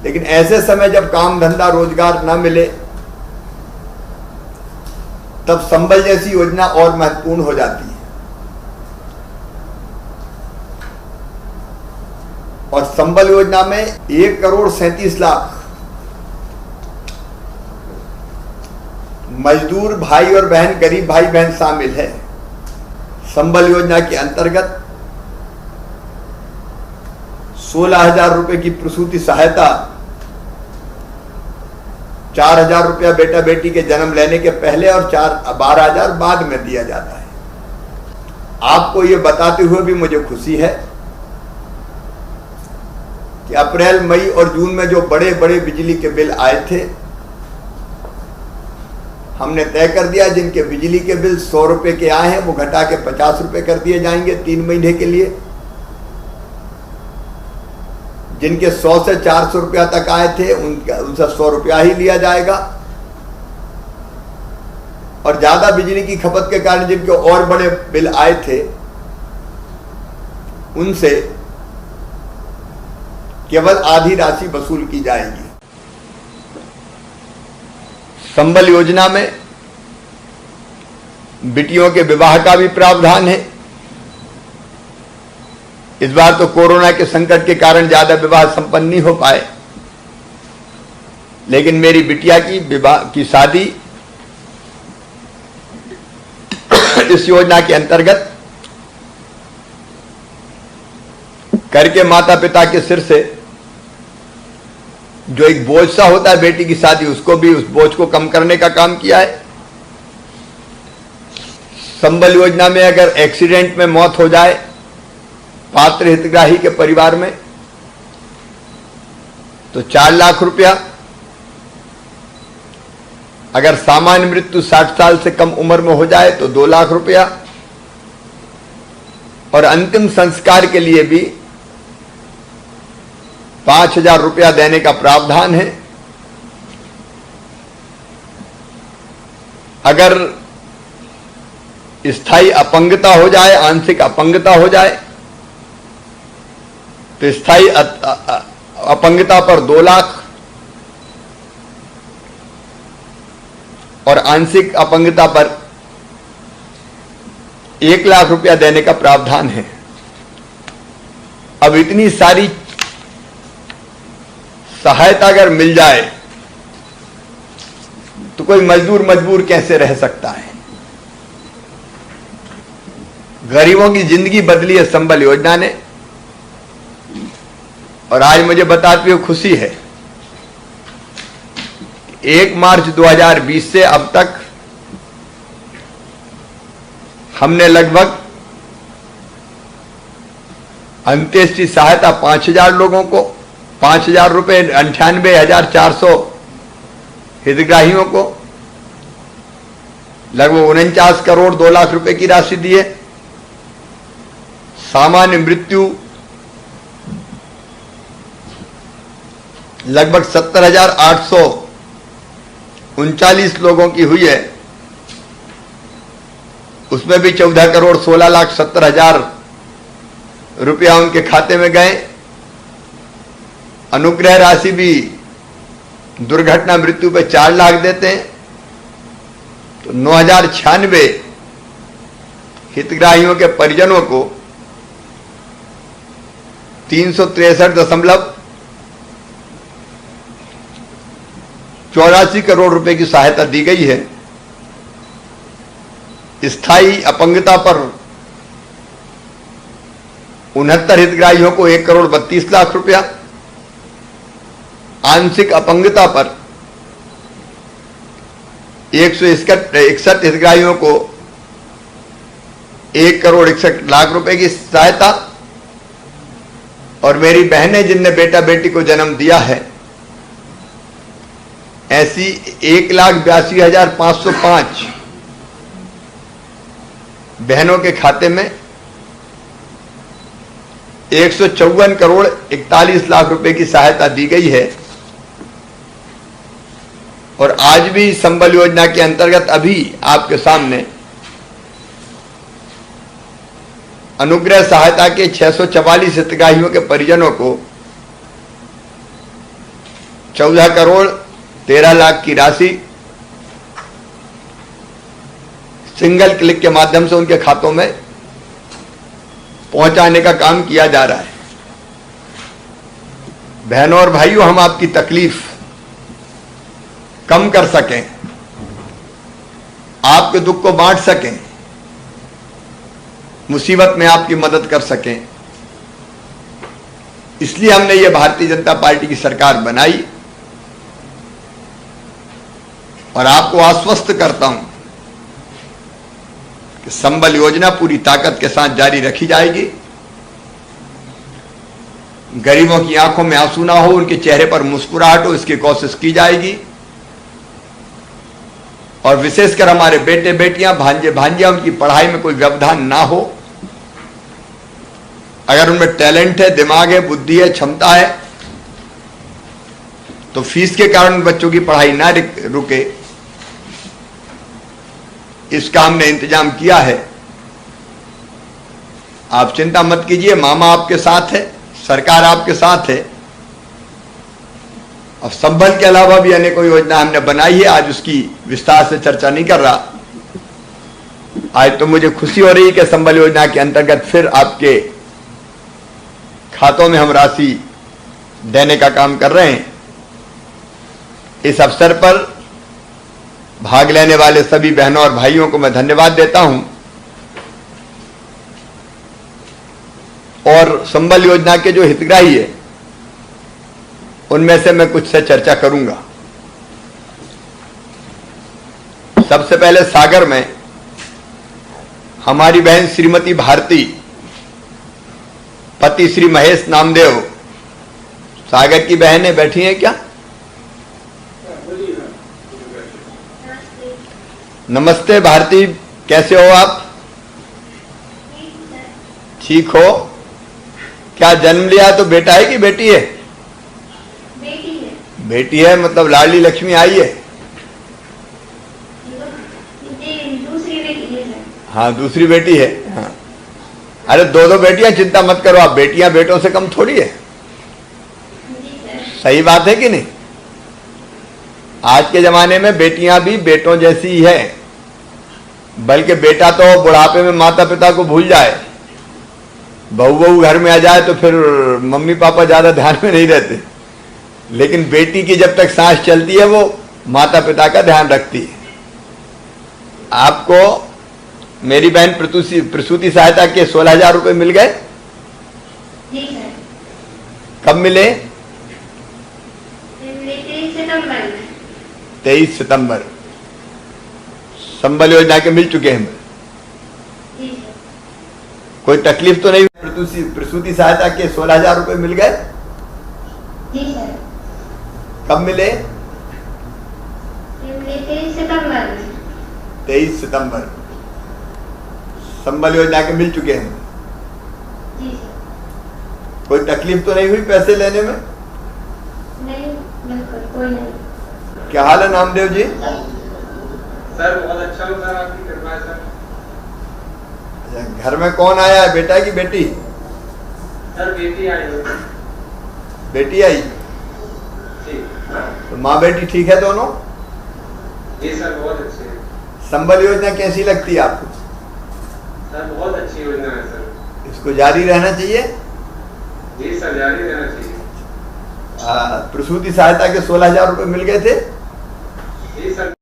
लेकिन ऐसे समय जब काम धंधा रोजगार न मिले तब संबल जैसी योजना और महत्वपूर्ण हो जाती है। और संबल योजना में 1,37,00,000 मजदूर भाई और बहन, गरीब भाई बहन शामिल है। संबल योजना के अंतर्गत 16,000 रुपए की प्रसूति सहायता, 4,000 रुपया बेटा बेटी के जन्म लेने के पहले और 12,000 बाद में दिया जाता है। आपको ये बताते हुए भी मुझे खुशी है कि अप्रैल, मई और जून में जो बड़े बड़े बिजली के बिल आए थे, हमने तय कर दिया जिनके बिजली के बिल 100 रुपए के आए हैं वो घटा के 50 रुपए कर दिए जाएंगे 3 महीने के लिए। जिनके 100 से 400 रुपया तक आए थे उनसे 100 रुपया ही लिया जाएगा। और ज्यादा बिजली की खपत के कारण जिनके और बड़े बिल आए थे उनसे केवल आधी राशि वसूल की जाएगी। संबल योजना में बिटियों के विवाह का भी प्रावधान है। इस बार तो कोरोना के संकट के कारण ज्यादा विवाह संपन्न नहीं हो पाए, लेकिन मेरी बिटिया की विवाह की शादी इस योजना के अंतर्गत करके माता पिता के सिर से जो एक बोझ सा होता है बेटी की शादी, उसको भी, उस बोझ को कम करने का काम किया है। संबल योजना में अगर एक्सीडेंट में मौत हो जाए पात्र हितग्राही के परिवार में तो 4 लाख रुपया, अगर सामान्य मृत्यु 60 साल से कम उम्र में हो जाए तो 2 लाख रुपया, और अंतिम संस्कार के लिए भी 5,000 रुपया देने का प्रावधान है। अगर स्थायी अपंगता हो जाए, आंशिक अपंगता हो जाए तो स्थायी अपंगता पर 2 लाख और आंशिक अपंगता पर 1 लाख रुपया देने का प्रावधान है। अब इतनी सारी सहायता अगर मिल जाए तो कोई मजदूर मजबूर कैसे रह सकता है। गरीबों की जिंदगी बदली है संबल योजना ने। और आज मुझे बताते हुए खुशी है, 1 मार्च 2020 से अब तक हमने लगभग अंत्येष्टि सहायता 5,000 लोगों को, 5,000 रुपए 98,400 हितग्राहियों को, लगभग 49 करोड़ 2 लाख रुपए की राशि दी है। सामान्य मृत्यु लगभग 70,839 लोगों की हुई है, उसमें भी 14 करोड़ 16 लाख 70 हजार रुपया उनके खाते में गए। अनुग्रह राशि भी दुर्घटना मृत्यु पे 4 लाख देते हैं, तो 9,096 हितग्राहियों के परिजनों को 363.84 करोड़ रुपए की सहायता दी गई है। स्थायी अपंगता पर 69 हितग्राहियों को 1 करोड़ 32 लाख रुपया, आंशिक अपंगता पर 161 हितग्राहियों को 1 करोड़ 61 लाख रुपए की सहायता, और मेरी बहनें जिनने बेटा बेटी को जन्म दिया है ऐसी 1,82,505 बहनों के खाते में 154 करोड़ 41 लाख रुपए की सहायता दी गई है। और आज भी संबल योजना के अंतर्गत अभी आपके सामने अनुग्रह सहायता के 644 हितग्राहियों के परिजनों को 14,13,00,000 की राशि सिंगल क्लिक के माध्यम से उनके खातों में पहुंचाने का काम किया जा रहा है। बहनों और भाइयों, हम आपकी तकलीफ कम कर सकें, आपके दुख को बांट सकें, मुसीबत में आपकी मदद कर सकें, इसलिए हमने ये भारतीय जनता पार्टी की सरकार बनाई। और आपको आश्वस्त करता हूं कि संबल योजना पूरी ताकत के साथ जारी रखी जाएगी। गरीबों की आंखों में आंसू ना हो, उनके चेहरे पर मुस्कुराहट हो, इसकी कोशिश की जाएगी। और विशेषकर हमारे बेटे बेटियां, भांजे भांजियां, उनकी पढ़ाई में कोई व्यवधान ना हो। अगर उनमें टैलेंट है, दिमाग है, बुद्धि है, क्षमता है, तो फीस के कारण बच्चों की पढ़ाई ना रुके, इसका हमने इंतजाम किया है। आप चिंता मत कीजिए, मामा आपके साथ है, सरकार आपके साथ है। और संबल के अलावा भी अनेकों योजना हमने बनाई है, आज उसकी विस्तार से चर्चा नहीं कर रहा। आज तो मुझे खुशी हो रही है कि संबल योजना के अंतर्गत फिर आपके खातों में हम राशि देने का काम कर रहे हैं। इस अवसर पर भाग लेने वाले सभी बहनों और भाइयों को मैं धन्यवाद देता हूं और संबल योजना के जो हितग्राही है उनमें से मैं कुछ से चर्चा करूंगा। सबसे पहले सागर में हमारी बहन श्रीमती भारती, पति श्री महेश नामदेव, सागर की बहनें बैठी हैं क्या? नमस्ते भारती, कैसे हो आप? ठीक हो? क्या जन्म लिया तो बेटा है कि बेटी है? बेटी है। बेटी है, मतलब लाडली लक्ष्मी आई है? दूसरी बेटी है। हाँ, दूसरी बेटी है। हाँ, अरे दो बेटियां, चिंता मत करो आप, बेटियां बेटों से कम थोड़ी है। सही बात है कि नहीं? आज के जमाने में बेटियां भी बेटों जैसी ही है, बल्कि बेटा तो बुढ़ापे में माता पिता को भूल जाए, बहू घर में आ जाए तो फिर मम्मी पापा ज्यादा ध्यान में नहीं रहते, लेकिन बेटी की जब तक सांस चलती है वो माता पिता का ध्यान रखती है। आपको मेरी बहन प्रसूति सहायता के 16,000 रुपए मिल गए? जी सर। कब मिले? 23 सितंबर। संबल योजना के मिल चुके हैं। जी सर। कोई तकलीफ तो नहीं? प्रसूति सहायता के 16,000 रुपए मिल गए? जी सर। कब मिले? 23 सितंबर। 23 सितंबर। संबल योजना के मिल चुके हैं। जी सर। कोई तकलीफ तो नहीं हुई पैसे लेने में? नहीं, बिल्कुल कोई नहीं। क्या हाल है नामदेव जी? सर बहुत अच्छा हूँ सर, आपकी कृपा है सर। घर में कौन आया है, बेटा की बेटी? सर बेटी आई है। बेटी आई? जी। तो माँ बेटी ठीक है दोनों? जी सर, बहुत अच्छे है। संबल योजना कैसी लगती है आपको? सर बहुत अच्छी योजना है सर। इसको जारी रहना चाहिए? जी सर, जारी रहना चाहिए। प्रसूति सहायता के 16,000 रुपए मिल गए थे? जी सर।